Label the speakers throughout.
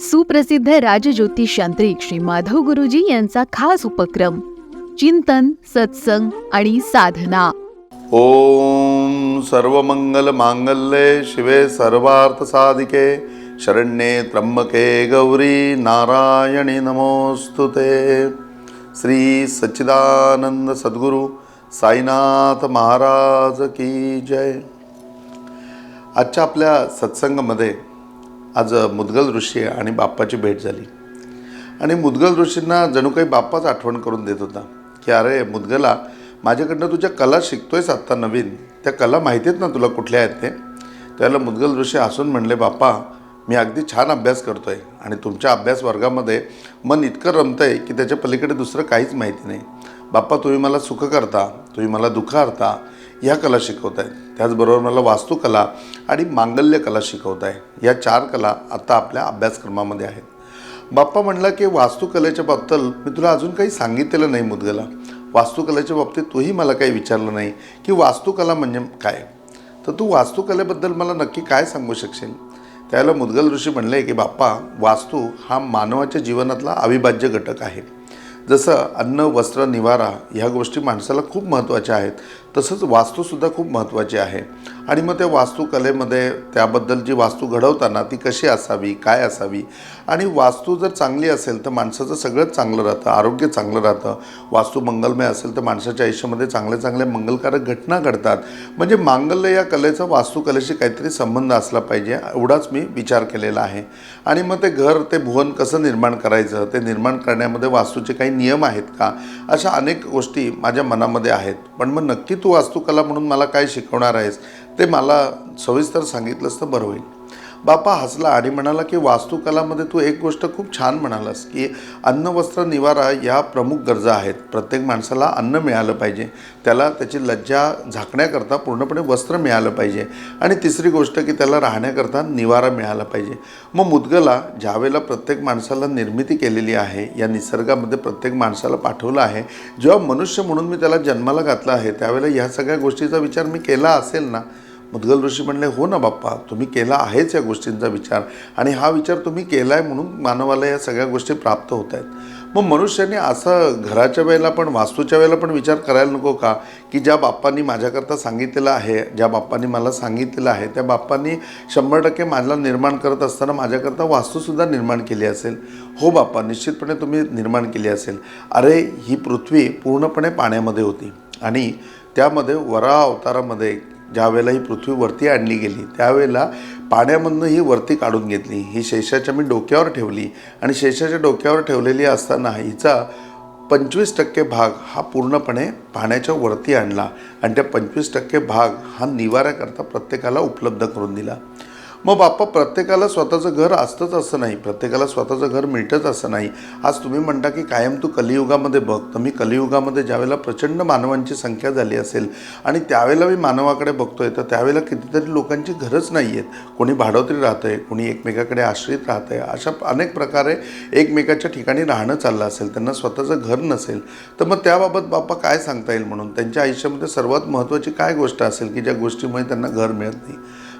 Speaker 1: सुप्रसिद्ध राजज्योतिषांत्रिक श्री माधव गुरुजी यांचा खास उपक्रम चिंतन, सत्संग आणि साधना.
Speaker 2: ओम सर्वमंगल मांगल्ये शिवे सर्वार्थ साधिके शरण्ये त्र्यंबके गौरी नारायणी नमोस्तुते. श्री सच्चिदानंद सद्गुरु साईनाथ महाराज की जय. आजच्या आपल्या सत्संगामध्ये आज मुद्गल ऋषी आणि बाप्पाची भेट झाली आणि मुद्गल ऋषींना जणू काही बाप्पाच आठवण करून देत होता की अरे मुद्गला, माझ्याकडनं तुझ्या कला शिकतोयस आत्ता नवीन, त्या कला माहिती आहेत ना तुला कुठल्या आहेत ते. त्याला मुद्गल ऋषी हसून म्हणले, बाप्पा मी अगदी छान अभ्यास करतो आहे आणि तुमच्या अभ्यास वर्गामध्ये मन इतकं रमतं आहे की त्याच्या पलीकडे दुसरं काहीच माहिती नाही. बाप्पा तुम्ही मला सुख करता, तुम्ही मला दुःख हरता ह्या कला शिकवत आहेत. त्याचबरोबर मला वास्तुकला आणि मांगल्य कला शिकवत आहे. या 4 कला आता आपल्या अभ्यासक्रमामध्ये आहेत. बाप्पा म्हणला की वास्तुकलेच्या बाबतीत मी तुला अजून काही सांगितलेलं नाही मुद्गला. वास्तुकलेच्या बाबतीत तूही मला काही विचारलं नाही की वास्तुकला म्हणजे काय, तर तू वास्तुकलेबद्दल मला नक्की काय सांगू शकशील. त्याला मुद्गल ऋषी म्हणले की बाप्पा, वास्तू हा मानवाच्या जीवनातला अविभाज्य घटक आहे. जसं अन्न, वस्त्र, निवारा ह्या गोष्टी माणसाला खूप महत्त्वाच्या आहेत, तसंच वास्तूसुद्धा खूप महत्त्वाची आहे. आणि मग त्या वास्तुकलेमध्ये त्याबद्दल जी वास्तू घडवताना ती कशी असावी, काय असावी, आणि वास्तू जर चांगली असेल तर माणसाचं सगळंच चांगलं राहतं, आरोग्य चांगलं राहतं. वास्तू मंगलमय असेल तर माणसाच्या आयुष्यामध्ये चांगल्या चांगल्या मंगलकारक घटना घडतात. म्हणजे मांगल्य या कलेचा वास्तुकलेशी काहीतरी संबंध असला पाहिजे, एवढाच मी विचार केलेला आहे. आणि मग ते घर, ते भुवन कसं निर्माण करायचं, ते निर्माण करण्यामध्ये वास्तूचे काही नियम आहेत का, अशा अनेक गोष्टी माझ्या मनामध्ये आहेत. पण मग नक्की तू वास्तुकला म्हणून मला काय शिकवणार आहेस ते मला सविस्तर सांगितलंस तर बरं होईल. बाप्पा हसला आणि म्हणाला की वास्तुकलामध्ये तू एक गोष्ट खूप छान म्हणालास की अन्न, वस्त्र, निवारा या प्रमुख गरजा आहेत. प्रत्येक माणसाला अन्न मिळालं पाहिजे, त्याला त्याची लज्जा झाकण्याकरता पूर्णपणे वस्त्र मिळालं पाहिजे, आणि तिसरी गोष्ट की त्याला राहण्याकरता निवारा मिळाला पाहिजे. मग मुद्गला, ज्यावेळेला प्रत्येक माणसाला निर्मिती केलेली आहे, या निसर्गामध्ये प्रत्येक माणसाला पाठवलं आहे, जेव्हा मनुष्य म्हणून मी त्याला जन्माला घातलं आहे, त्यावेळेला ह्या सगळ्या गोष्टीचा विचार मी केला असेल ना. मुद्गल ऋषी म्हणले, हो ना बाप्पा, तुम्ही केला आहेच या गोष्टींचा विचार, आणि हा विचार तुम्ही केला आहे म्हणून मानवाला या सगळ्या गोष्टी प्राप्त होत आहेत. मग मनुष्याने असं घराच्या वेळेला पण, वास्तूच्या वेळेला पण विचार करायला नको का की ज्या बाप्पांनी माझ्याकरता सांगितलेलं आहे, ज्या बाप्पांनी मला सांगितलेलं आहे, त्या बाप्पांनी 100% माझला निर्माण करत असताना माझ्याकरता वास्तूसुद्धा निर्माण केली असेल. हो बाप्पा, निश्चितपणे तुम्ही निर्माण केली असेल. अरे ही पृथ्वी पूर्णपणे पाण्यामध्ये होती आणि त्यामध्ये वराह अवतारामध्ये ज्या वेळेला ही पृथ्वी वरती आणली गेली, त्यावेळेला पाण्यामधनं ही वरती काढून घेतली. ही शेषाच्या मी डोक्यावर ठेवली आणि शेषाच्या डोक्यावर ठेवलेली असताना हिचा 25% भाग हा पूर्णपणे पाण्याच्या वरती आणला आणि त्या 25% भाग हा निवाऱ्याकरता प्रत्येकाला उपलब्ध करून दिला. मग बाप्पा, प्रत्येकाला स्वतःचं घर असतंच असं नाही, प्रत्येकाला स्वतःचं घर मिळतंच असं नाही. आज तुम्ही म्हणता की कायम तू कलियुगामध्ये बघ, तर मी कलियुगामध्ये ज्यावेळेला प्रचंड मानवांची संख्या झाली असेल आणि त्यावेळेला मी मानवाकडे बघतोय, तर त्यावेळेला कितीतरी लोकांची घरच नाही आहेत. कोणी भाडोत्री राहतं आहे, कोणी एकमेकाकडे आश्रित राहतं आहे, अशा अनेक प्रकारे एकमेकाच्या ठिकाणी राहणं चाललं असेल, त्यांना स्वतःचं घर नसेल. तर मग त्याबाबत बाप्पा काय सांगता येईल म्हणून त्यांच्या आयुष्यामध्ये सर्वात महत्त्वाची काय गोष्ट असेल की ज्या गोष्टीमुळे त्यांना घर मिळत नाही.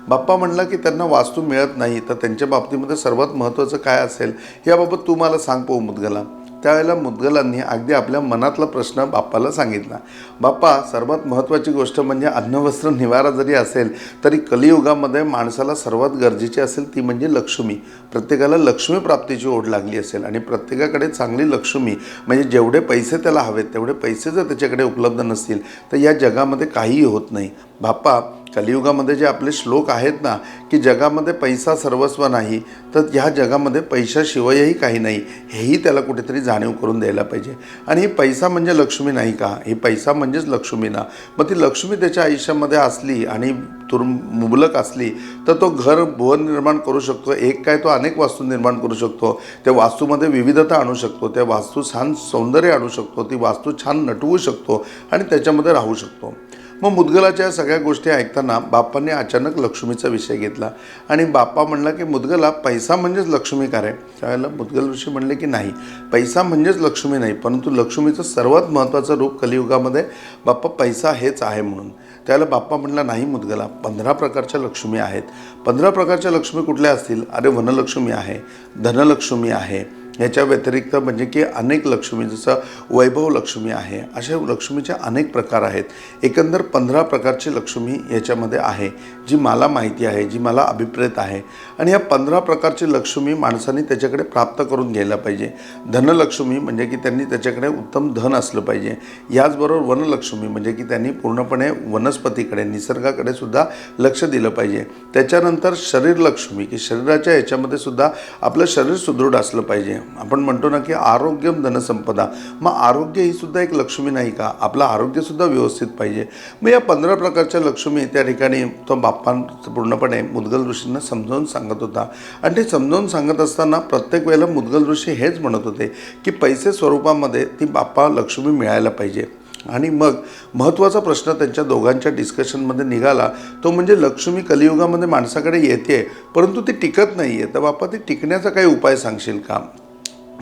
Speaker 2: बाप्पा म्हणला की त्यांना वास्तू मिळत नाही, तर त्यांच्या बाबतीमध्ये सर्वात महत्त्वाचं काय असेल याबाबत तू मला सांग पाहू मुद्गला. त्यावेळेला मुद्गलांनी अगदी आपल्या मनातला प्रश्न बाप्पाला सांगितला. बाप्पा, सर्वात महत्त्वाची गोष्ट म्हणजे अन्न, वस्त्र, निवारा जरी असेल तरी कलियुगामध्ये माणसाला सर्वात गरजेची असेल ती म्हणजे लक्ष्मी. प्रत्येकाला लक्ष्मी प्राप्तीची ओढ लागली असेल आणि प्रत्येकाकडे चांगली लक्ष्मी म्हणजे जेवढे पैसे त्याला हवेत तेवढे पैसे जर त्याच्याकडे उपलब्ध नसतील तर या जगामध्ये काहीही होत नाही. बाप्पा, कलियुगामध्ये जे आपले श्लोक आहेत ना की जगामध्ये पैसा सर्वस्व नाही, तर ह्या जगामध्ये पैशाशिवायही काही नाही, हेही त्याला कुठेतरी जाणीव करून द्यायला पाहिजे. आणि ही पैसा म्हणजे लक्ष्मी नाही का, ही पैसा म्हणजेच लक्ष्मी ना. मग ती लक्ष्मी त्याच्या आयुष्यामध्ये असली आणि मुबलक असली तर तो घर, भुवन निर्माण करू शकतो. एक काय, तो अनेक वास्तू निर्माण करू शकतो. त्या वास्तूमध्ये विविधता आणू शकतो, त्या वास्तू छान सौंदर्य आणू शकतो, ती वास्तू छान नटवू शकतो आणि त्याच्यामध्ये राहू शकतो. मग मुदगलाच्या या सगळ्या गोष्टी ऐकताना बाप्पांनी अचानक लक्ष्मीचा विषय घेतला आणि बाप्पा म्हणला की मुदगला, पैसा म्हणजेच लक्ष्मी का रे? त्यावेळेला मुदगल ऋषी म्हणले की नाही, पैसा म्हणजेच लक्ष्मी नाही, परंतु लक्ष्मीचं सर्वात महत्त्वाचं रूप कलियुगामध्ये बाप्पा पैसा हेच आहे म्हणून. त्यावेळेला बाप्पा म्हणला, नाही मुदगला, 15 प्रकारच्या लक्ष्मी आहेत. 15 प्रकारच्या लक्ष्मी कुठल्या असतील? अरे वनलक्ष्मी आहे, धनलक्ष्मी आहे, याच्या व्यतिरिक्त म्हणजे की अनेक लक्ष्मी, जसं वैभव लक्ष्मी आहे, अशा लक्ष्मीचे अनेक प्रकार आहेत. एकंदर 15 प्रकारची लक्ष्मी याच्यामध्ये आहे, जी मला माहिती आहे, जी मला अभिप्रेत आहे. आणि या 15 प्रकारची लक्ष्मी माणसाने त्याच्याकडे प्राप्त करून घ्यायला पाहिजे. धनलक्ष्मी म्हणजे की त्यांनी त्याच्याकडे उत्तम धन असलं पाहिजे. याचबरोबर वनलक्ष्मी म्हणजे की त्यांनी पूर्णपणे वनस्पतीकडे, निसर्गाकडे सुद्धा लक्ष दिलं पाहिजे. त्याच्यानंतर शरीर लक्ष्मी, की शरीराच्या याच्यामध्ये सुद्धा आपलं शरीर सुदृढ असलं पाहिजे. आपण म्हणतो ना की आरोग्यम धनसंपदा, मग आरोग्य ही सुद्धा एक लक्ष्मी नाही का? आपलं आरोग्यसुद्धा व्यवस्थित पाहिजे. मग या 15 प्रकारच्या लक्ष्मी त्या ठिकाणी तो बाप्पा पूर्णपणे मुदगल ऋषींना समजावून सांगत होता. आणि ते समजावून सांगत असताना प्रत्येक वेळेला मुदगल ऋषी हेच म्हणत होते की पैसे स्वरूपामध्ये ती बाप्पा लक्ष्मी मिळायला पाहिजे. आणि मग महत्त्वाचा प्रश्न त्यांच्या दोघांच्या डिस्कशनमध्ये निघाला, तो म्हणजे लक्ष्मी कलियुगामध्ये माणसाकडे येते परंतु ती टिकत नाही आहे, तर बाप्पा ती टिकण्याचा काही उपाय सांगशील का?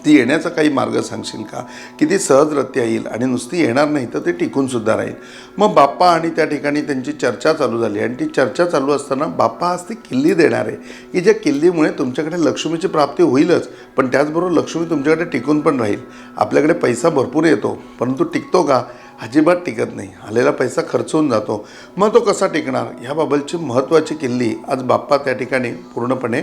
Speaker 2: ती येण्याचा काही मार्ग सांगशील का, की ती सहजरित्या येईल आणि नुसती येणार नाही तर ते टिकूनसुद्धा राहील. मग बाप्पा आणि त्या ठिकाणी त्यांची चर्चा चालू झाली. आणि ती चर्चा चालू असताना बाप्पा आज ती किल्ली देणार आहे, की ज्या किल्लीमुळे तुमच्याकडे लक्ष्मीची प्राप्ती होईलच, पण त्याचबरोबर लक्ष्मी तुमच्याकडे टिकून पण राहील. आपल्याकडे पैसा भरपूर येतो परंतु टिकतो का? अजिबात टिकत नाही. आलेला पैसा खर्च होऊन जातो. मग तो कसा टिकणार? ह्याबाबतची महत्त्वाची किल्ली आज बाप्पा त्या ठिकाणी पूर्णपणे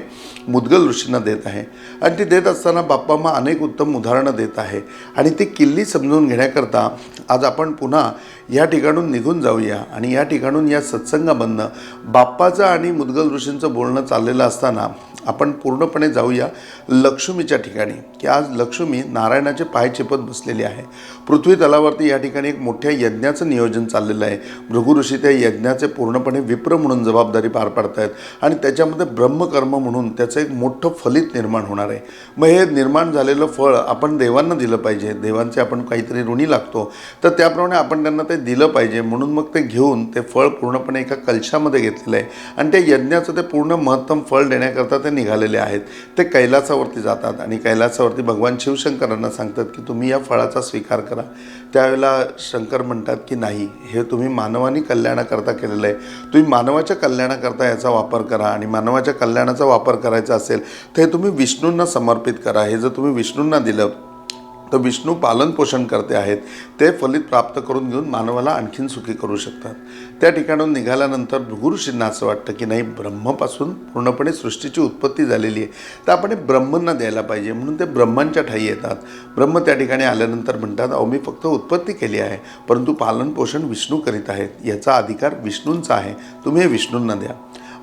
Speaker 2: मुदगल ऋषींना देत आहे. आणि ती देत असताना बाप्पा मग अनेक उत्तम उदाहरणं देत आहे. आणि ती किल्ली समजून घेण्याकरता आज आपण पुन्हा या ठिकाणून निघून जाऊया. आणि या ठिकाणून या सत्संगामधनं बाप्पाचं आणि मुदगल ऋषींचं बोलणं चाललेलं असताना आपण पूर्णपणे जाऊया लक्ष्मीच्या ठिकाणी, की आज लक्ष्मी नारायणाचे पाय चेपत बसलेली आहे. पृथ्वी तलावरती या ठिकाणी एक मोठ्या यज्ञाचं नियोजन चाललेलं आहे. भृगु ऋषी त्या यज्ञाचे पूर्णपणे विप्र म्हणून जबाबदारी पार पाडत आहेत. आणि त्याच्यामध्ये ब्रह्मकर्म म्हणून त्याचं एक मोठं फलित निर्माण होणार आहे. मग हे निर्माण झालेलं फळ आपण देवांना दिलं पाहिजे. देवांचे आपण काहीतरी ऋणी लागतो, तर त्याप्रमाणे आपण त्यांना ते दिलं पाहिजे. म्हणून मग ते घेऊन ते फळ पूर्णपणे एका कलशामध्ये घेतलेलं आहे. आणि त्या यज्ञाचं ते पूर्ण महत्तम फळ देण्याकरता ते निघालेले आहेत. ते कैलासावरती जातात आणि कैलासावरती भगवान शिवशंकरांना सांगतात की तुम्ही या फळाचा स्वीकार करा. त्यावेळेला शंकर म्हणतात की नाही, हे तुम्ही मानवानी कल्याणाकरता केलेलं आहे, तुम्ही मानवाच्या कल्याणाकरता याचा वापर करा. आणि मानवाच्या कल्याणाचा वापर करायचा असेल तर हे तुम्ही विष्णूंना समर्पित करा. हे जर तुम्ही विष्णूंना दिलं तर विष्णू पालनपोषण करते आहेत, ते फलित प्राप्त करून घेऊन मानवाला आणखीन सुखी करू शकतात. त्या ठिकाणून निघाल्यानंतर भृगु ऋषींना असं वाटतं की नाही, ब्रह्मापासून पूर्णपणे सृष्टीची उत्पत्ती झालेली आहे, तर आपण ब्रह्मांना द्यायला पाहिजे. म्हणून ते ब्रह्मांच्या ठाई येतात. ब्रह्म त्या ठिकाणी आल्यानंतर म्हणतात, अहो मी फक्त उत्पत्ती केली आहे परंतु पालनपोषण विष्णू करीत आहेत, याचा अधिकार विष्णूंचा आहे, तुम्ही हे विष्णूंना द्या.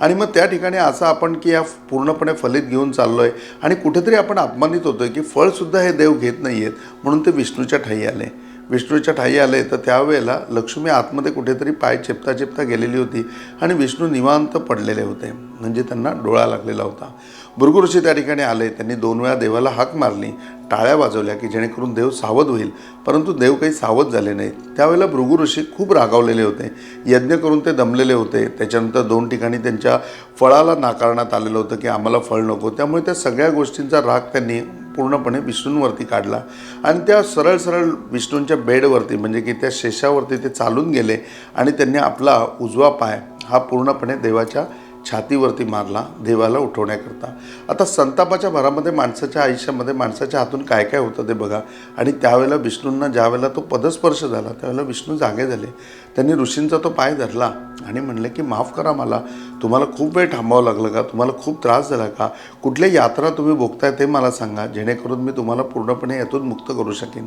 Speaker 2: आणि मग त्या ठिकाणी असं आपण की या पूर्णपणे फलित घेऊन चाललो आहे आणि कुठेतरी आपण अपमानित होतो आहे की फळसुद्धा हे देव घेत नाही आहेत, म्हणून ते विष्णूच्या ठाई आले. विष्णूच्या ठाई आले तर त्यावेळेला लक्ष्मी आतमध्ये कुठेतरी पाय चेपता चेपता गेलेली होती आणि विष्णू निवांत पडलेले होते, म्हणजे त्यांना डोळा लागलेला होता. भृगु ऋषी त्या ठिकाणी आले. त्यांनी 2 वेळा देवाला हाक मारली, टाळ्या वाजवल्या की जेणेकरून देव सावध होईल, परंतु देव काही सावध झाले नाहीत. त्यावेळेला भृगु ऋषी खूप रागावलेले होते. यज्ञ करून ते दमलेले होते. त्याच्यानंतर 2 ठिकाणी त्यांच्या फळाला नाकारण्यात आलेलं होतं की आम्हाला फळ नको. त्यामुळे त्या सगळ्या गोष्टींचा राग त्यांनी पूर्णपणे विष्णूंवरती काढला आणि त्या सरळ सरळ विष्णूंच्या बेडवरती म्हणजे की त्या शेषावरती ते चालून गेले आणि त्यांनी आपला उजवा पाय हा पूर्णपणे देवाच्या छातीवरती मारला देवाला उठवण्याकरता. आता संतापाच्या भरामध्ये माणसाच्या आयुष्यामध्ये माणसाच्या हातून काय काय होतं ते बघा. आणि त्यावेळेला विष्णूंना ज्यावेळेला तो पदस्पर्श झाला त्यावेळेला विष्णू जागे झाले. त्यांनी ऋषींचा तो पाय धरला आणि म्हणले की माफ करा मला, तुम्हाला खूप वेळ थांबावं लागलं का, तुम्हाला खूप त्रास झाला का, कुठल्या यात्रा तुम्ही भोगताय ते मला सांगा, जेणेकरून मी तुम्हाला पूर्णपणे यातून मुक्त करू शकेन.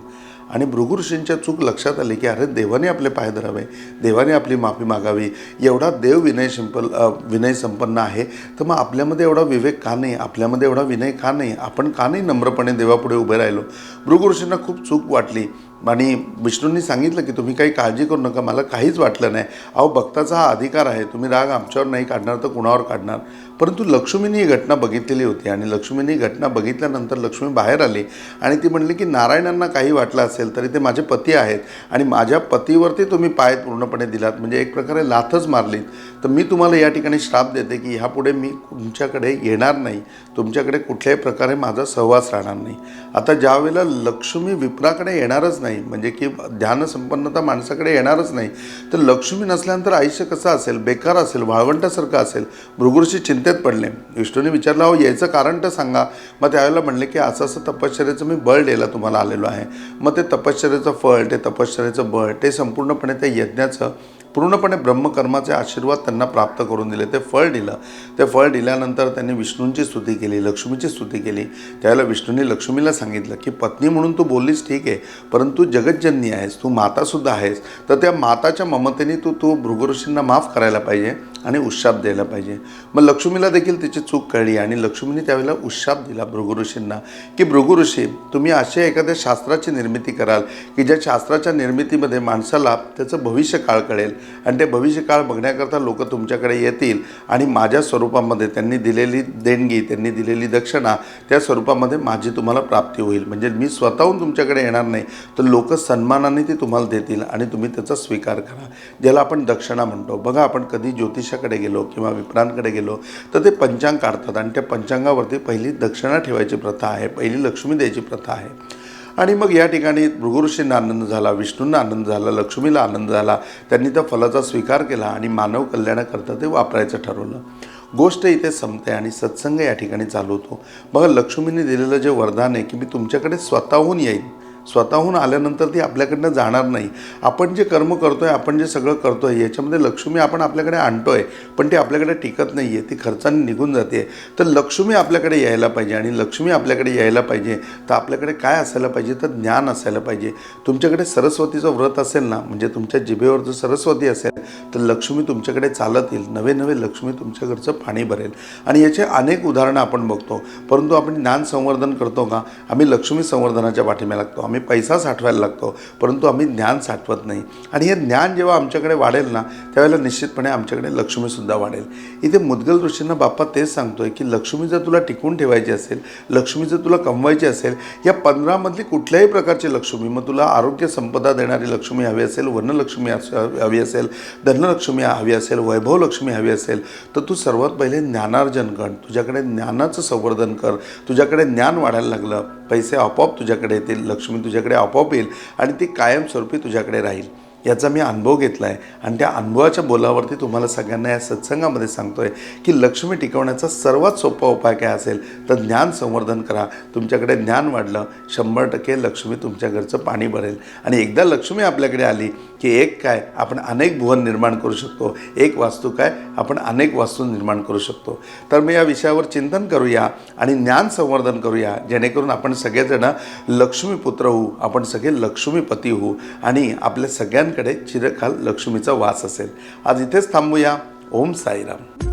Speaker 2: आणि भृगु ऋषींच्या चूक लक्षात आली की अरे देवाने आपले पाय धरावे, देवाने आपली माफी मागावी. एवढा देव विनय संपन्न आहे, तर मग आपल्यामध्ये एवढा विवेक का नाही, आपल्यामध्ये एवढा विनय का नाही, आपण का नाही नम्रपणे देवापुढे उभे राहिलो. भृगु ऋषींना खूप चूक वाटली. आणि विष्णूंनी सांगितलं की तुम्ही काही काळजी करू नका, मला काहीच वाटलं नाही. अहो, भक्ताचा हा अधिकार आहे, तुम्ही राग आमच्यावर नाही काढणार तर कुणावर काढणार. परंतु लक्ष्मीने ही घटना बघितलेली होती आणि लक्ष्मीने ही घटना बघितल्यानंतर लक्ष्मी बाहेर आली आणि ती म्हणली की नारायणांना काही वाटलं असेल तरी ते माझे पती आहेत आणि माझ्या पतीवरती तुम्ही पाय पूर्णपणे दिलात, म्हणजे एक प्रकारे लाथच मारलीत. तर मी तुम्हाला या ठिकाणी श्राप देते की ह्यापुढे मी तुमच्याकडे येणार नाही, तुमच्याकडे कुठल्याही प्रकारे माझा सहवास राहणार नाही. आता ज्या वेळेला लक्ष्मी विप्राकडे येणारच नाही, म्हणजे की ध्यानसंपन्नता माणसाकडे येणारच नाही, तर लक्ष्मी नसल्यानंतर आयुष्य कसं असेल, बेकार असेल, वाळवंटासारखं असेल. भृगुऋषी चिंतेत पडले. विष्णूने विचारलं, अहो याचं कारण तर सांगा. मग त्यावेळेला म्हणले की असं असं तपश्चर्याचं मी बळ द्यायला तुम्हाला आलेलो आहे. मग ते तपश्चर्याचं फळ, ते तपश्चर्याचं बळ, ते संपूर्णपणे त्या यज्ञाचं पूर्णपणे ब्रह्मकर्माचे आशीर्वाद त्यांना प्राप्त करून दिले. ते फळ दिलं. ते फळ दिल्यानंतर त्यांनी विष्णूंची स्तुती केली, लक्ष्मीची स्तुती केली. त्यावेळेला विष्णूंनी लक्ष्मीला सांगितलं की पत्नी म्हणून तू बोललीस ठीक आहे, परंतु जगज्जननी आहेस, तू मातासुद्धा आहेस, तर त्या माताच्या ममतेने तू भृगुऋषींना माफ करायला पाहिजे आणि उशाप द्यायला पाहिजे. मग लक्ष्मीला देखील तिची चूक कळली आणि लक्ष्मीने त्यावेळेला उशाप दिला भृगुऋषींना की भृगुऋषी, तुम्ही अशा एखाद्या शास्त्राची निर्मिती कराल की ज्या शास्त्राच्या निर्मितीमध्ये माणसाला त्याचं भविष्यकाळ कळेल आणि ते भविष्यकाळ बघण्याकरता लोक तुमच्याकडे येतील आणि माझ्या स्वरूपामध्ये त्यांनी दिलेली देणगी, त्यांनी दिलेली दक्षिणा, त्या स्वरूपामध्ये माझी तुम्हाला प्राप्ती होईल. म्हणजे मी स्वतःहून तुमच्याकडे येणार नाही, तर लोक सन्मानाने ती तुम्हाला देतील आणि तुम्ही त्याचा स्वीकार करा, ज्याला आपण दक्षिणा म्हणतो. बघा, आपण कधी ज्योतिषाकडे गेलो किंवा विप्रांकडे गेलो तर ते पंचांग काढतात आणि त्या पंचांगावरती पहिली दक्षिणा ठेवायची प्रथा आहे, पहिली लक्ष्मी द्यायची प्रथा आहे. आणि मग या ठिकाणी भृगुऋषींना आनंद झाला, विष्णूंना आनंद झाला, लक्ष्मीला आनंद झाला. त्यांनी त्या फलाचा स्वीकार केला आणि मानव कल्याणाकरता ते वापरायचं ठरवलं. गोष्ट इथे संपते आणि सत्संग या ठिकाणी चालू होतो. बघा, लक्ष्मीने दिलेलं जे वरदान आहे की मी तुमच्याकडे स्वतःहून येईन, स्वतःहून आल्यानंतर ती आपल्याकडनं जाणार नाही. आपण जे कर्म करतो आहे, आपण जे सगळं करतो आहे, याच्यामध्ये लक्ष्मी आपण आपल्याकडे आणतो आहे, पण ती आपल्याकडे टिकत नाही आहे, ती खर्चाने निघून जाते. तर लक्ष्मी आपल्याकडे यायला पाहिजे आणि लक्ष्मी आपल्याकडे यायला पाहिजे तर आपल्याकडे काय असायला पाहिजे, तर ज्ञान असायला पाहिजे. तुमच्याकडे सरस्वतीचं व्रत असेल ना, म्हणजे तुमच्या जिभेवर जर सरस्वती असेल तर लक्ष्मी तुमच्याकडे चालत येईल, नवे नवे लक्ष्मी तुमच्या घरचं पाणी भरेल. आणि याचे अनेक उदाहरणं आपण बघतो. परंतु आपण ज्ञान संवर्धन करतो का? आम्ही लक्ष्मी संवर्धनाच्या पाठीमागे लागतो, आम्ही पैसा साठवायला लागतो, परंतु आम्ही ज्ञान साठवत नाही. आणि हे ज्ञान जेव्हा आमच्याकडे वाढेल ना, त्यावेळेला निश्चितपणे आमच्याकडे लक्ष्मीसुद्धा वाढेल. इथे मुद्गल ऋषींना बाप्पा तेच सांगतोय की लक्ष्मी जर तुला टिकून ठेवायची असेल, लक्ष्मी जर तुला कमवायची असेल, या 15 मधली कुठल्याही प्रकारची लक्ष्मी, मग तुला आरोग्य संपदा देणारी लक्ष्मी हवी असेल, वर्णलक्ष्मी हवी असेल, धनलक्ष्मी हवी असेल, वैभव लक्ष्मी हवी असेल, तर तू सर्वात पहिले ज्ञानार्जन कर, तुझ्याकडे ज्ञानाचं संवर्धन कर. तुझ्याकडे ज्ञान वाढायला लागलं, पैसे आपोआप तुझ्याकडे येतील, लक्ष्मी तुझ्याकडे आपोआप येईल आणि ती कायमस्वरूपी तुझ्याकडे राहील. याचा मी अनुभव घेतला आहे आणि त्या अनुभवाच्या बोलावरती तुम्हाला सगळ्यांना या सत्संगामध्ये सांगतोय की लक्ष्मी टिकवण्याचा सर्वात सोपा उपाय काय असेल तर ज्ञान संवर्धन करा. तुमच्याकडे ज्ञान वाढलं, 100% लक्ष्मी तुमच्या घरचं पाणी भरेल. आणि एकदा लक्ष्मी आपल्याकडे आली की एक काय, आपण अनेक भुवन निर्माण करू शकतो, एक वास्तू काय, आपण अनेक वास्तू निर्माण करू शकतो. तर मी या विषयावर चिंतन करूया आणि ज्ञान संवर्धन करूया, जेणेकरून आपण सगळेजण लक्ष्मीपुत्र होऊ, आपण सगळे लक्ष्मीपती होऊ आणि आपल्या सगळ्यांकडे चिरकाल लक्ष्मीचा वास असेल. आज इथेच थांबूया. ओम साईराम.